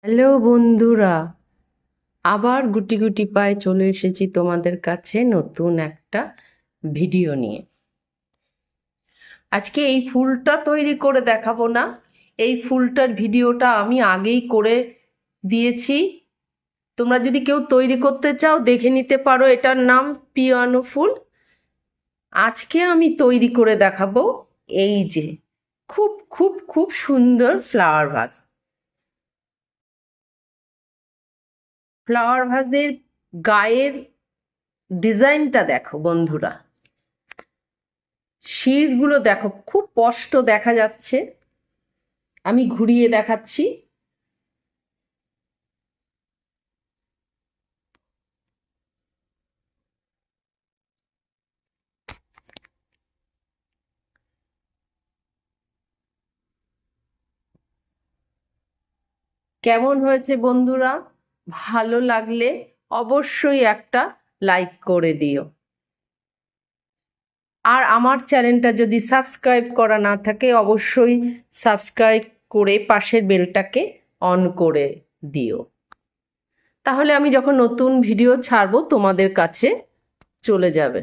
Hello বন্ধুরা, আবার গুটি গুটি পায়ে চলে এসেছি তোমাদের কাছে নতুন একটা ভিডিও নিয়ে। আজকে এই ফুলটা তৈরি করে দেখাবো না, এই ফুলটার ভিডিওটা আমি আগেই করে দিয়েছি। তোমরা যদি কেউ তৈরি করতে চাও দেখে নিতে পারো, এটার নাম পিয়ানো ফুল। আজকে আমি তৈরি করে দেখাবো এই যে খুব খুব খুব সুন্দর ফ্লাওয়ার ভাস। ফ্লাওয়ার ভাসের গায়ের ডিজাইনটা দেখো বন্ধুরা, শিরগুলো দেখো, খুব স্পষ্ট দেখা যাচ্ছে। আমি ঘুরিয়ে দেখাচ্ছি। কেমন হয়েছে বন্ধুরা? ভালো লাগলে অবশ্যই একটা লাইক করে দিও। আর আমার চ্যানেলটা যদি সাবস্ক্রাইব করা না থাকে অবশ্যই সাবস্ক্রাইব করে পাশের বেলটাকে অন করে দিও, তাহলে আমি যখন নতুন ভিডিও ছাড়বো তোমাদের কাছে চলে যাবে।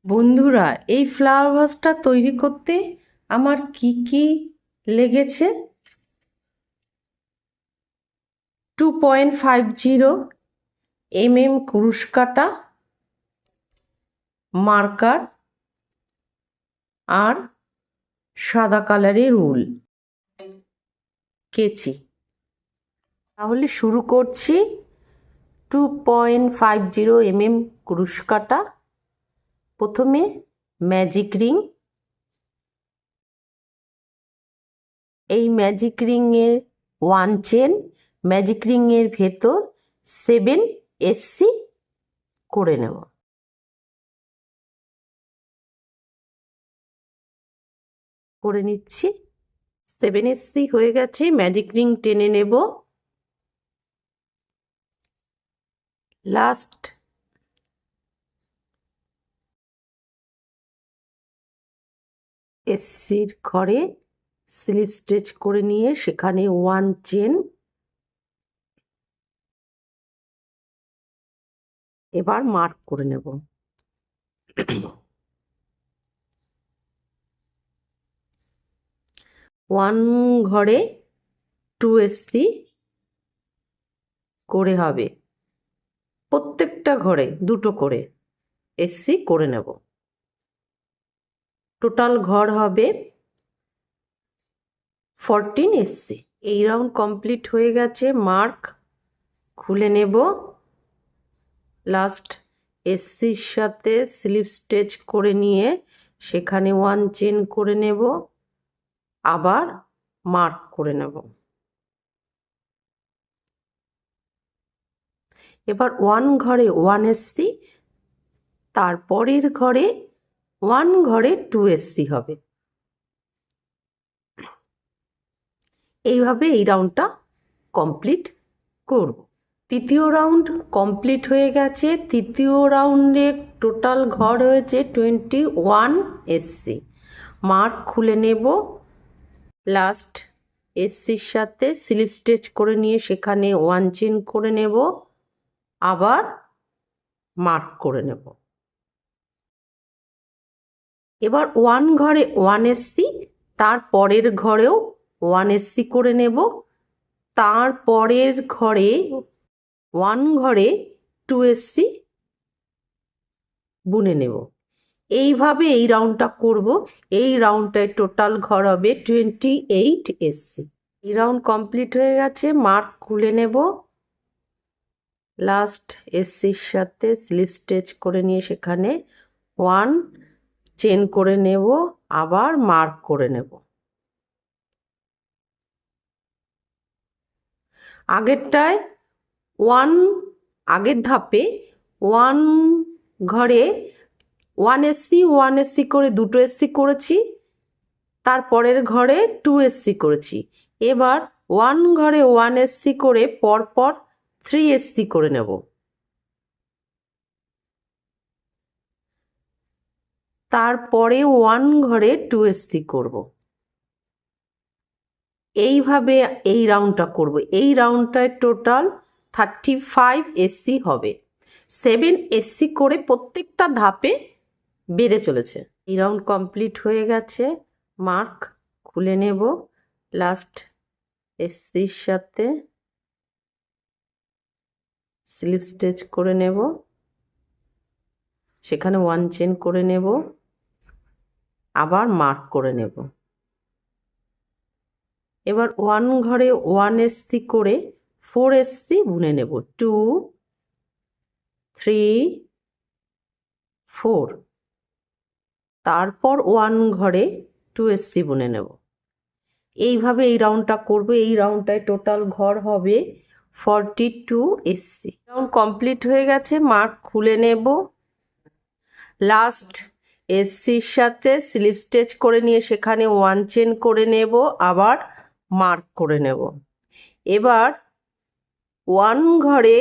বন্ধুরা, এই ফ্লাওয়ার ভাসটা তৈরি করতে আমার কি কি লেগেছে: 2.50 কুরুশ কাটা, মার্কার আর সাদা কালারের উল, কেচি। তাহলে শুরু করছি। 2.50 কুরুশ কাটা, প্রথমে ম্যাজিক রিং। এই ম্যাজিক রিংয়ের ওয়ান চেন, ম্যাজিক রিংয়ের ভেতর 7 SC করে নেব। করে নিচ্ছি। 7 SC হয়ে গেছে, ম্যাজিক রিং টেনে নেব। লাস্ট এসসির ঘরে স্লিপ স্টিচ করে নিয়ে সেখানে ওয়ান চেন। এবার মার্ক করে নেব। ওয়ান ঘরে 2 SC করে হবে, প্রত্যেকটা ঘরে দুটো করে এসসি করে নেব। টোটাল ঘর হবে 14 SC। এই রাউন্ড কমপ্লিট হয়ে গেছে, মার্ক খুলে নেব। লাস্ট এসসির সাথে স্লিপ স্টিচ করে নিয়ে সেখানে ওয়ান চেন করে নেব, আবার মার্ক করে নেব। এবার ওয়ান ঘরে 1 SC, তারপরের ঘরে ওয়ান ঘরে 2 SC হবে। এইভাবে এই রাউন্ডটা কমপ্লিট করব। তৃতীয় রাউন্ড কমপ্লিট হয়ে গেছে। তৃতীয় রাউন্ডে টোটাল ঘর হয়েছে 21 SC। মার্ক খুলে নেব। লাস্ট এসসির সাথে স্লিপ স্টিচ করে নিয়ে সেখানে ওয়ান চেন করে নেব, আবার মার্ক করে নেব। এবার ওয়ান ঘরে 1 SC, তারপরের ঘরেও 1 SC করে নেব, তারপরের ঘরে ওয়ান ঘরে 2 SC বুনে নেব। এইভাবে এই রাউন্ডটা করব। এই রাউন্ডটায় টোটাল ঘর হবে 28 SC। এই রাউন্ড কমপ্লিট হয়ে গেছে, মার্ক খুলে নেব। লাস্ট এসসির সাথে স্লিপ স্টিচ করে নিয়ে সেখানে ওয়ান চেন করে নেব, আবার মার্ক করে নেব। আগেরটায় আগের ধাপে ওয়ান ঘরে 1 SC করে দুটো এসসি করেছি, তারপরের ঘরে 2 SC করেছি। এবার ওয়ান ঘরে 1 SC করে পরপর 3 SC করে নেব। তারপরে 1 ঘরে 2SC করব। এইভাবে এই রাউন্ডটা করব। এই রাউন্ডটায় টোটাল 35SC হবে। 7SC করে প্রত্যেকটা ধাপে বেড়ে চলেছে। এই রাউন্ড কমপ্লিট হয়ে গেছে, মার্ক খুলে নেব। লাস্ট এসসির সাথে স্লিপ স্টিচ করে নেব, সেখানে 1 চেন করে নেব, আবার মার্ক করে নেব। এবার 1 ঘরে 1SC করে 4SC বুনে নেব। 2 3 4, তারপর 1 ঘরে 2SC বুনে নেব। এইভাবে এই রাউন্ডটা করব। এই রাউন্ডটায় টোটাল ঘর হবে 42SC। রাউন্ড কমপ্লিট হয়ে গেছে, মার্ক খুলে নেব। লাস্ট এসসির সাথে স্লিপ স্টিচ করে নিয়ে সেখানে 1 চেন করে নেব, আবার মার্ক করে নেব। এবার 1 ঘরে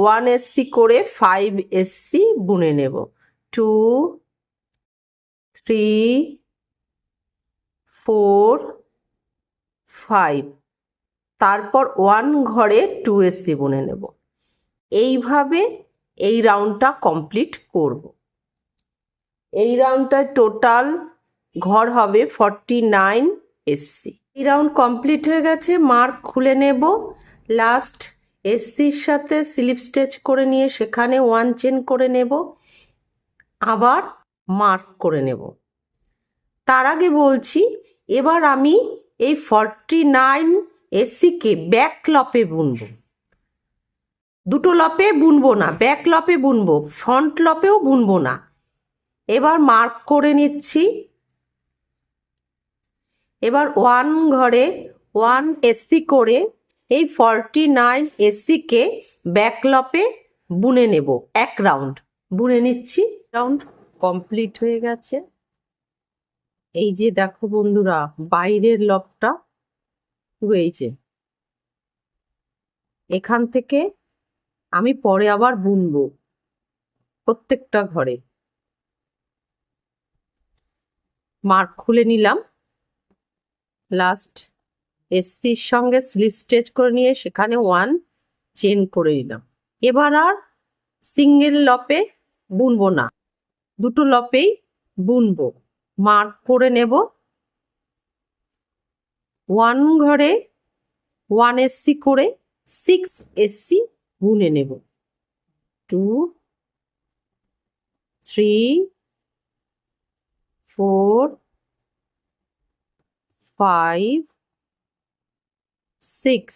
1SC করে 5SC বুনে নেব। 2 3 4 5, তারপর 1 ঘরে 2SC বুনে নেব। এইভাবে এই রাউন্ডটা কমপ্লিট করব। এই রাউন্ডটায় টোটাল ঘর হবে 49SC। এই রাউন্ড কমপ্লিট হয়ে গেছে, মার্ক খুলে নেব। লাস্ট এসসির সাথে স্লিপ স্টিচ করে নিয়ে সেখানে 1 চেন করে নেব, আবার মার্ক করে নেব। তার আগে বলছি, এবার আমি এই 49SCকে ব্যাক লপে বুনব। দুটো লপে বুনবো না, ব্যাক লপে বুনবো, ফ্রন্ট লপেও বুনবো না। এবার মার্ক করে নিচ্ছি। এবার 1 ঘরে 1SC করে এই 49SCকে ব্যাক লপে বুনে নেব। এক রাউন্ড বুনে নিচ্ছি। রাউন্ড কমপ্লিট হয়ে গেছে। এই যে দেখো বন্ধুরা, বাইরের লপটা পুরো এই যে, এখান থেকে আমি পরে আবার বুনবো প্রত্যেকটা ঘরে। মার্ক খুলে নিলাম। লাস্ট এসসির সঙ্গে স্লিপ স্টিচ করে নিয়ে সেখানে 1 চেন করে নিলাম। এবার আর সিঙ্গেল লপে বুনবো না, দুটো লপেই বুনবো। মার্ক করে নেব। 1 ঘরে 1SC করে 6SC বুনে নেব। 2 3 4 5 6,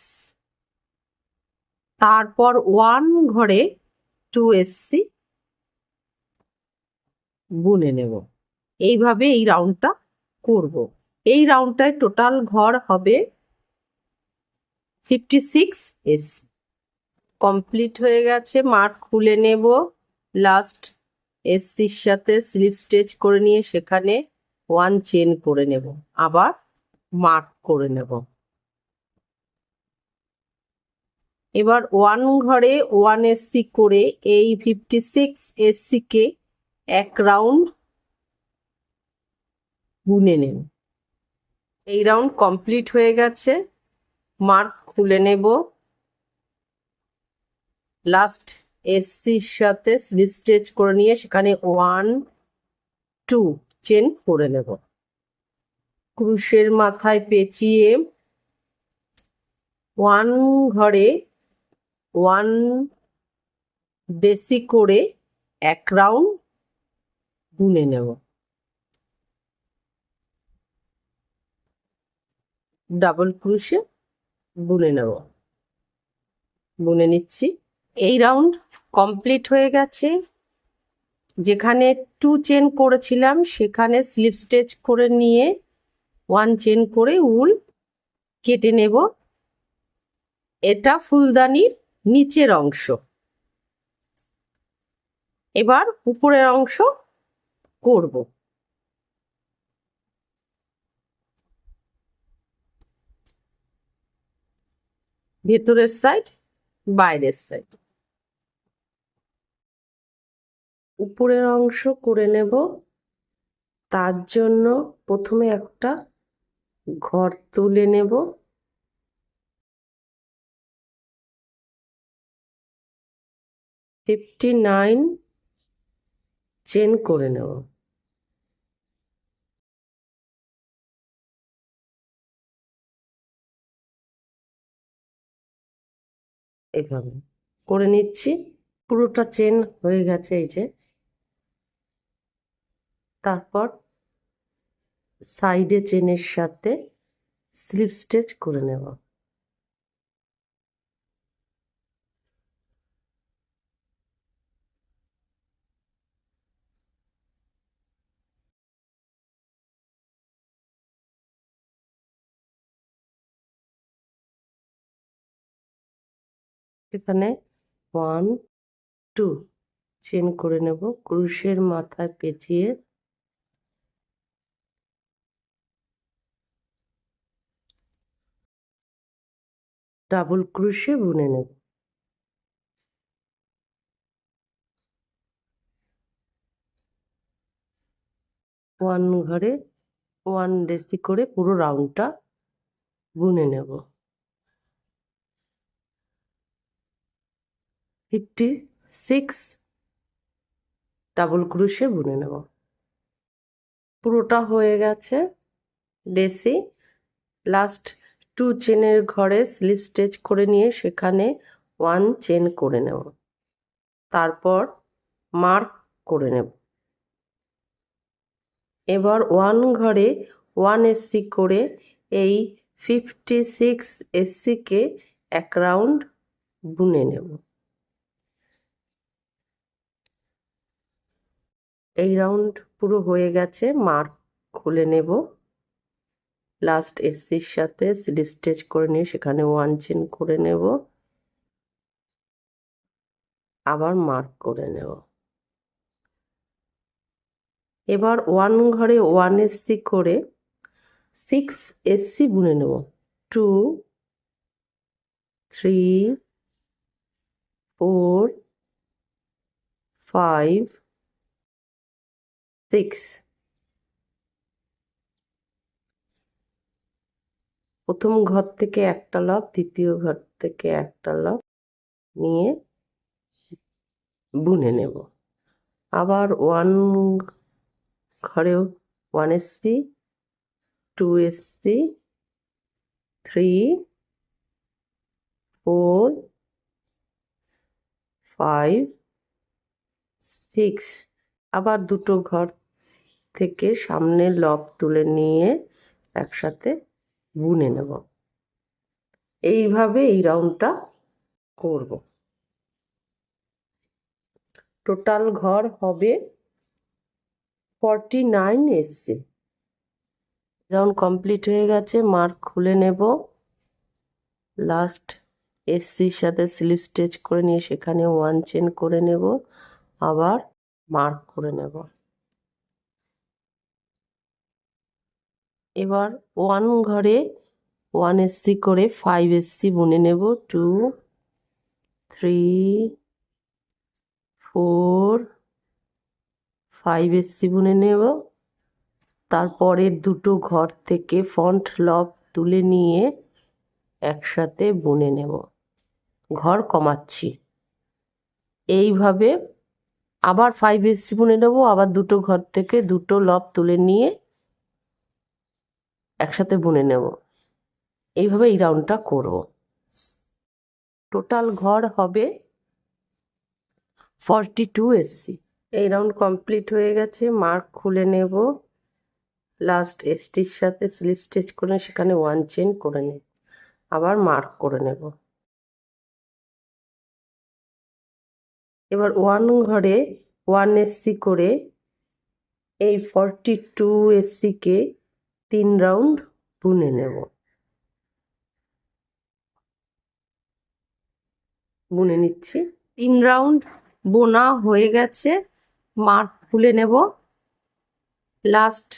তারপর 1 ঘরে 2SC বুনে নেব। এইভাবে এই রাউন্ডটা করব। এই রাউন্ডটায় টোটাল ঘর হবে 56SC। কমপ্লিট হয়ে গেছে, মার্ক খুলে নেব। লাস্ট এসসির সাথে স্লিপ স্টিচ করে নিয়ে সেখানে 1 চেন করে নেব, আবার মার্ক করে নেব। এবার 1 ঘরে 1SC করে এই 56SCকে এক রাউন্ড বুনে নেব। এই রাউন্ড কমপ্লিট হয়ে গেছে, মার্ক খুলে নেব। লাস্ট এসসির সাথে স্লিপ স্টিচ করে নিয়ে সেখানে 1 2 চেন করে নেব। ক্রুশের মাথায় পেঁচিয়ে 1 ঘরে 1 করে এক রাউন্ড বুনে নেব। ডাবল ক্রুশে বুনে নেব। বুনে নিচ্ছি। এই রাউন্ড কমপ্লিট হয়ে গেছে। যেখানে 2 চেন করেছিলাম সেখানে স্লিপ স্টিচ করে নিয়ে 1 চেন করে উল কেটে নেব। এটা ফুলদানির নিচের অংশ। এবার উপরের অংশ করব। ভেতরের সাইড, বাইরের সাইড। উপরের অংশ করে নেব। তার জন্য প্রথমে একটা ঘর তুলে নেব, 59 চেন করে নেব। এভাবে করে নিচ্ছি, পুরোটা চেন হয়ে গেছে এই যে। তারপর সাইডে চেনের সাথে স্লিপ স্টিচ করে নেব। এখানে 1 2 চেন করে নেব, ক্রুশের মাথায় পেঁচিয়ে ডাবল ক্রুশে বুনে নেব। 1 ঘরে 1 রেসি করে পুরো রাউন্ডটা বুনে নেব। 56 ডাবল ক্রুশে বুনে নেব। পুরোটা হয়ে গেছে ডেসি। লাস্ট 2 চেনের ঘরে স্লিপ স্টিচ করে নিয়ে সেখানে 1 চেন করে নেব। তারপর মার্ক করে নেব। এবার 1 ঘরে 1 এসসি করে এই 56 এসসিকে এক রাউন্ড বুনে নেব। এই রাউন্ড পুরো হয়ে গেছে, মার্ক খুলে নেব। লাস্ট এসসির সাথে স্লিপ স্টিচ করে নিয়ে সেখানে 1 চেন করে নেব, আবার মার্ক করে নেব। এবার 1 ঘরে 1 এসসি করে 6 এসসি বুনে নেব। 2 3 4 5 6। প্রথম ঘর থেকে একটা লব, দ্বিতীয় ঘর থেকে একটা লব নিয়ে বুনে নেব। আবার 1 ঘরেও 1 এসসি 2 এসসি 3 4 5 6। আবার দুটো ঘর থেকে সামনের লব তুলে নিয়ে একসাথে বুনে নেব। এইভাবে এই রাউন্ডটা করব। টোটাল ঘর হবে 49 এসছে। রাউন্ড কমপ্লিট হয়ে গেছে, মার্ক খুলে নেব। লাস্ট এসসির সাথে স্লিপ স্টিচ করে নিয়ে সেখানে 1 চেন করে নেব, আবার মার্ক করে নেব। এবার 1 ঘরে 1 এসসি করে 5 এসসি বুনে নেব। 2 3 4 5 এসসি বুনে নেব। তারপরে দুটো ঘর থেকে ফ্রন্ট লব তুলে নিয়ে একসাথে বুনে নেব, ঘর কমাচ্ছি। এইভাবে আবার 5 এসসি বুনে নেব, আবার দুটো ঘর থেকে দুটো লব তুলে নিয়ে একসাথে বুনে নেব। এইভাবে এই রাউন্ডটা করব। টোটাল ঘর হবে 42 এসসি। এই রাউন্ড কমপ্লিট হয়ে গেছে, মার্ক খুলে নেব। লাস্ট এসটির সাথে স্লিপ স্টিচ করে সেখানে 1 চেন করে নেব, আবার মার্ক করে নেব। এবার 1 ঘরে 1 এসসি করে এই 42 এসসিকে 3 রাউন্ড বুনে নেব। বুনে নিচ্ছি। 3 রাউন্ড বোনা হয়ে গেছে, মার্ক খুলে নেব। লাস্ট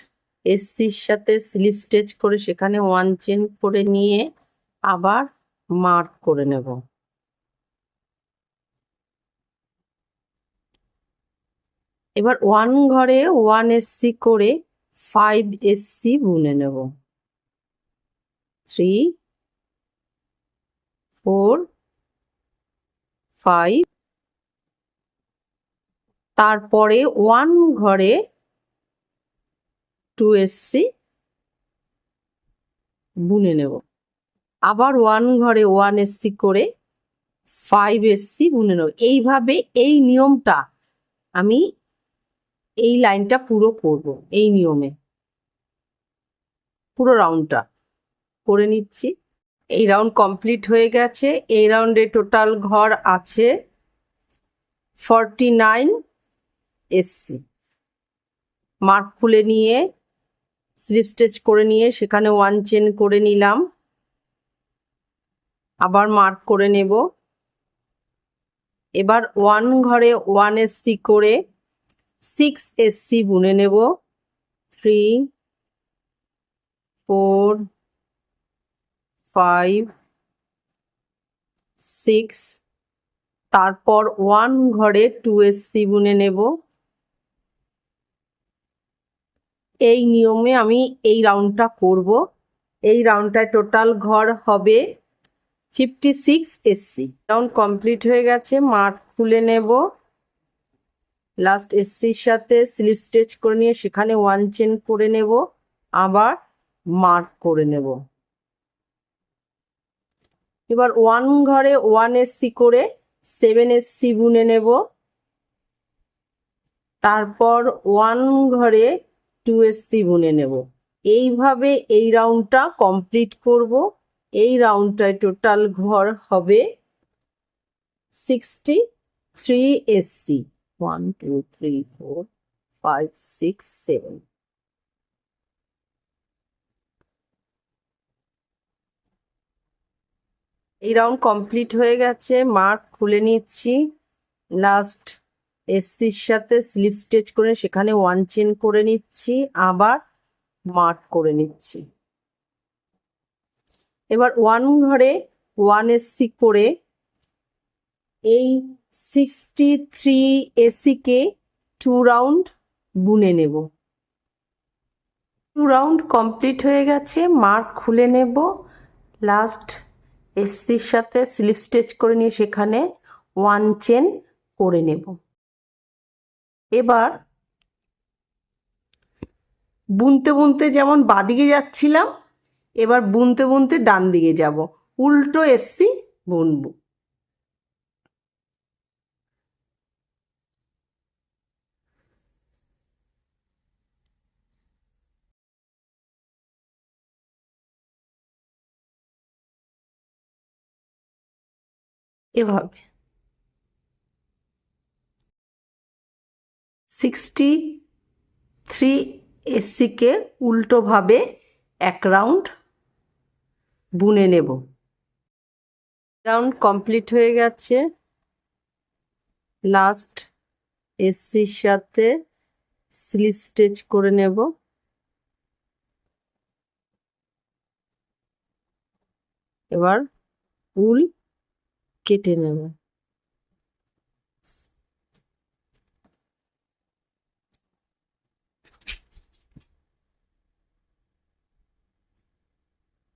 এসসির সাথে স্লিপ স্টিচ করে সেখানে 1 চেন করে নিয়ে আবার মার্ক করে নেব। এবার 1 ঘরে 1 এসসি করে 5SC বুনে নেব। 3 4 5, তারপরে 1 ঘরে 2SC বুনে নেব। আবার 1 ঘরে 1SC করে 5SC বুনে নেব। এইভাবে এই নিয়মটা আমি এই লাইনটা পুরো করব, এই নিয়মে পুরো রাউন্ডটা করে নিচ্ছি। এই রাউন্ড কমপ্লিট হয়ে গেছে। এই রাউন্ডে টোটাল ঘর আছে 49SC। মার্ক খুলে নিয়ে স্লিপ স্টিচ করে নিয়ে সেখানে 1 চেন করে নিলাম, আবার মার্ক করে নেব। এবার 1 ঘরে 1SC করে 6SC বুনে নেব। 3 4 5 6, তারপর 1 ঘরে 2SC বুনে নেব। এই নিয়মে আমি এই রাউন্ডটা করব। এই রাউন্ডটায় টোটাল ঘর হবে 56SC। রাউন্ড কমপ্লিট হয়ে গেছে। মার্ক খুলে নেব, লাস্ট এসসির সাথে স্লিপ স্টিচ করে নিয়ে সেখানে 1 চেন করে নেব, আবার মার্ক করে নেব। এবার 1 ঘরে 1SC করে 7SC বুনে নেব, তারপর 1 ঘরে 2SC বুনে নেব। এইভাবে এই রাউন্ডটা কমপ্লিট করব। এই রাউন্ডটায় টোটাল ঘর হবে 63SC। 1 2 3 4 5 6 7। এই রাউন্ড কমপ্লিট হয়ে গেছে। মার্ক খুলে নিচ্ছি, লাস্ট এসসির সাথে স্লিপ স্টিচ করে সেখানে 1 চেন করে নিচ্ছি, আবার মার্ক করে নিচ্ছি। এবার 1 ঘরে 1SC করে এই 63SC কে 2 রাউন্ড বুনে নেব। 2 রাউন্ড কমপ্লিট হয়ে গেছে। মার্ক খুলে নেব, লাস্ট এসসির সাথে স্লিপ স্টিচ করে নিয়ে সেখানে 1 চেন করে নেব। এবার বুনতে বুনতে যেমন বাদিকে যাচ্ছিলাম, এবার বুনতে বুনতে ডান দিকে যাব, উল্টো এসসি বুনবো। এভাবে 63SC কে উল্টোভাবে 1 রাউন্ড বুনে নেব। রাউন্ড কমপ্লিট হয়ে গেছে। লাস্ট এসসির সাথে স্লিপ স্টিচ করে নেব, এবার উল কেটে নেব।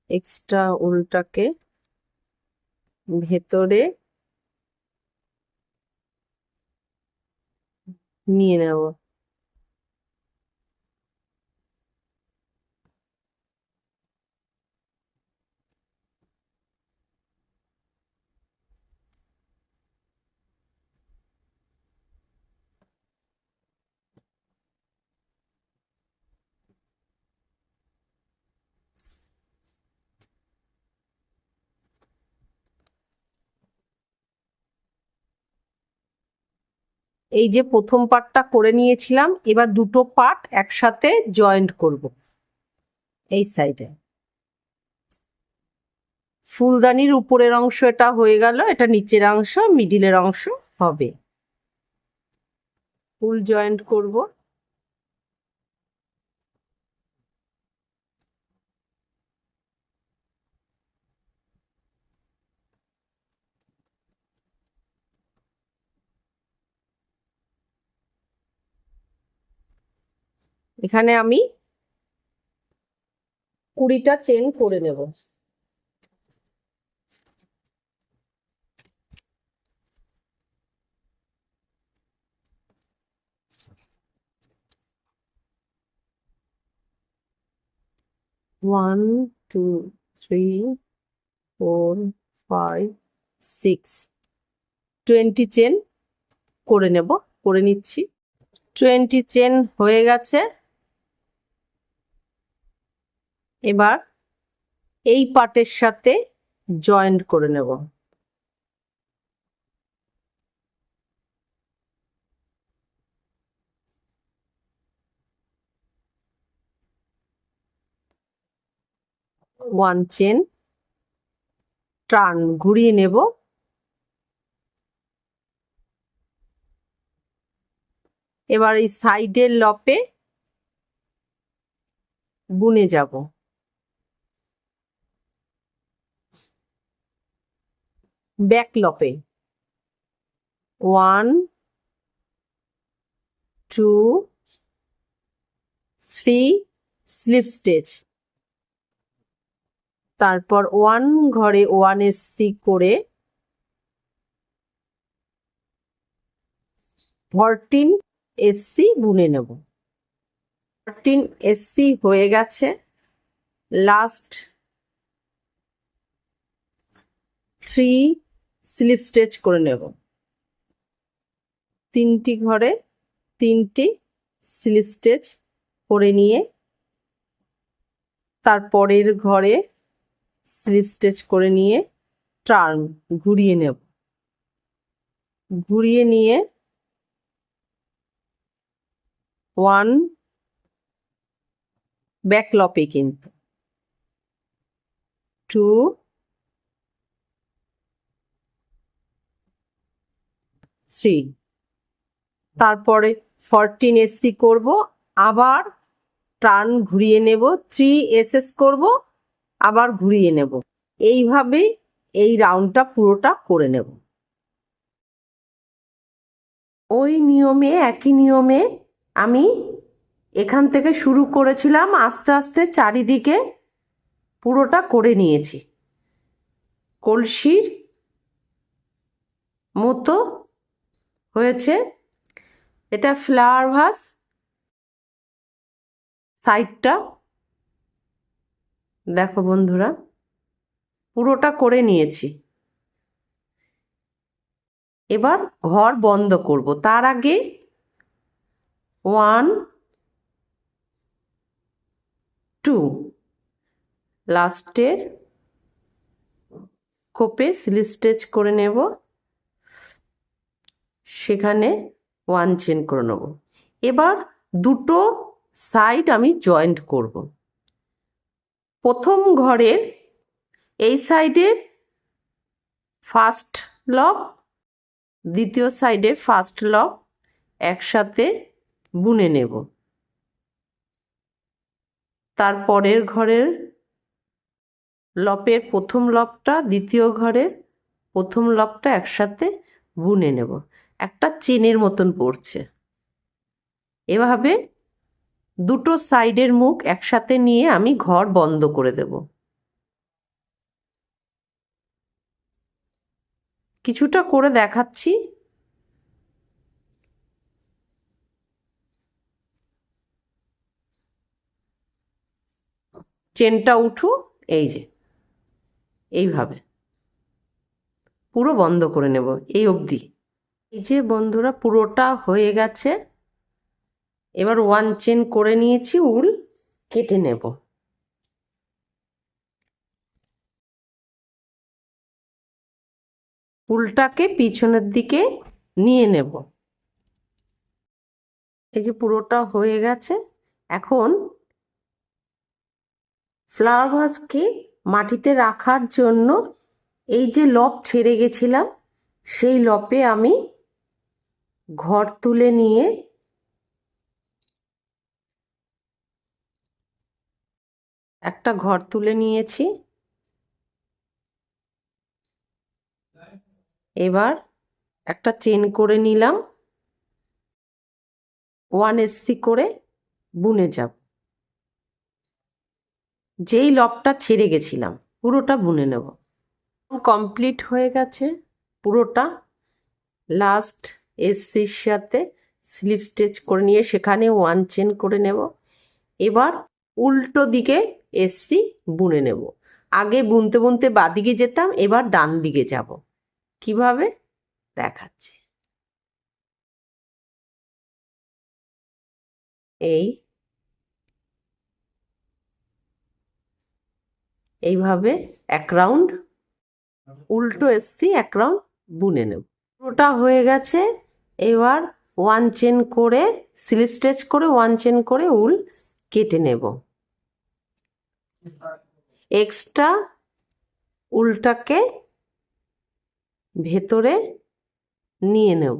এক্সট্রা উলটাকে ভেতরে নিয়ে নেব। এই যে প্রথম পার্টটা করে নিয়েছিলাম, এবার দুটো পার্ট একসাথে জয়েন্ট করব। এই সাইডে ফুলদানির উপরের অংশ এটা হয়ে গেল, এটা নিচের অংশ, মিডিলের অংশ হবে। ফুল জয়েন্ট করব। এখানে আমি 20টা চেন করে নেব। ওয়ান, টু, থ্রি, 4, 5, 6, 20 চেন করে নেব, করে নিচ্ছি। 20 চেন হয়ে গেছে। এবার এই পার্টের সাথে জয়েন্ট করে নেব। ওয়ান চেন, টার্ন ঘুরিয়ে নেব। এবার এই সাইডের লপে বুনে যাব। ব্যাক লপে 1, 2, 3 স্লিপ স্টিচ, তারপর 1 ঘরে 1 এসসি করে 14 এসসি বুনে নেব। 14 এসসি হয়ে গেছে। লাস্ট 3 স্লিপ স্টিচ করে নেব। 3টি ঘরে 3টি স্লিপ স্টিচ করে নিয়ে তারপরের ঘরে স্লিপ স্টিচ করে নিয়ে টার্ন ঘুরিয়ে নেব। ঘুরিয়ে নিয়ে 1 ব্যাক লপে কিন্তু 2, 3, তারপরে 14 এসসি করব, আবার টার্ন ঘুরিয়ে নেব, 3 এসএস করব, আবার ঘুরিয়ে নেব। এইভাবে এই রাউন্ডটা পুরোটা করে নেব। ওই নিয়মে, একই নিয়মে আমি এখান থেকে শুরু করেছিলাম, আস্তে আস্তে চারিদিকে পুরোটা করে নিয়েছি। কলসির মতো হয়েছে। এটা ফ্লাওয়ার ভাস। সাইডটা দেখো বন্ধুরা, পুরোটা করে নিয়েছি। এবার ঘর বন্ধ করব। তার আগে 1, 2 লাস্টের খোপে স্লিপ স্টিচ করে নেব, সেখানে 1 চেন করে নেব। এবার দুটো সাইড আমি জয়েন্ট করব। প্রথম ঘরের এই সাইডের ফার্স্ট লক, দ্বিতীয় সাইডের ফার্স্ট লক একসাথে বুনে নেব। তারপরের ঘরের লপের প্রথম লপটা দ্বিতীয় ঘরের প্রথম লপটা একসাথে বুনে নেব। একটা চেনের মতন পড়ছে। এভাবে দুটো সাইডের মুখ একসাথে নিয়ে আমি ঘর বন্ধ করে দেব। কিছুটা করে দেখাচ্ছি। চেনটা উঠু, এই যে এইভাবে পুরো বন্ধ করে নেব এই অবধি। এই যে বন্ধুরা পুরোটা হয়ে গেছে। এবার 1 চেন করে নিয়েছি, উল কেটে নেব। উলটাকে পিছনের দিকে নিয়ে নেব। এই যে পুরোটা হয়ে গেছে। এখন ফ্লাওয়ার ভাসকে মাটিতে রাখার জন্য এই যে লব ছেড়ে গেছিলাম, সেই লপে আমি ঘর তুলে নিয়ে একটা ঘর তুলে নিয়েছি। এবার একটা চেন করে নিলাম, 1 এসসি করে বুনে যাব। যেই লকটা ছেড়ে গেছিলাম পুরোটা বুনে নেব। কমপ্লিট হয়ে গেছে পুরোটা। লাস্ট এসসির সাথে স্লিপ স্টিচ করে নিয়ে সেখানে 1 চেন করে নেব। এবার উল্টো দিকে এসসি বুনে নেব। আগে বুনতে বুনতে বাঁদিকে যেতাম, এবার ডান দিকে যাব। কিভাবে দেখাচ্ছি। এইভাবে 1 রাউন্ড উল্টো এসসি 1 রাউন্ড বুনে নেব। পুরোটা হয়ে গেছে। এবার 1 চেন করে স্লিপ স্টিচ করে 1 চেন করে উল কেটে নেব। এক্সট্রা উলটাকে ভেতরে নিয়ে নেব।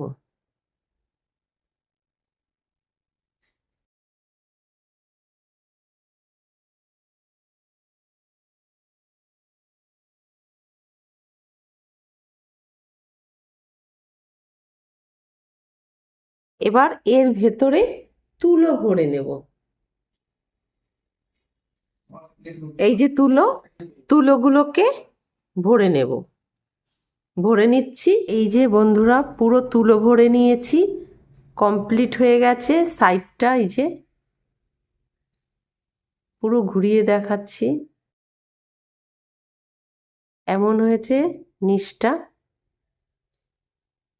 এবার এর ভেতরে তুলো ভরে নেব। এই যে তুলোগুলোকে ভরে নেব। ভরে নিচ্ছি। এই যে বন্ধুরা পুরো তুলো ভরে নিয়েছি, কমপ্লিট হয়ে গেছে। সাইডটা এই যে পুরো ঘুরিয়ে দেখাচ্ছি, এমন হয়েছে। নিচটা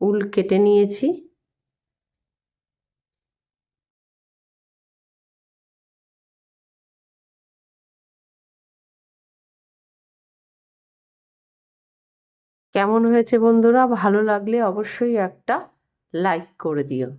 উল কেটে নিয়েছি। কেমন হয়েছে বন্ধুরা? ভালো লাগলে অবশ্যই একটা লাইক করে দিও।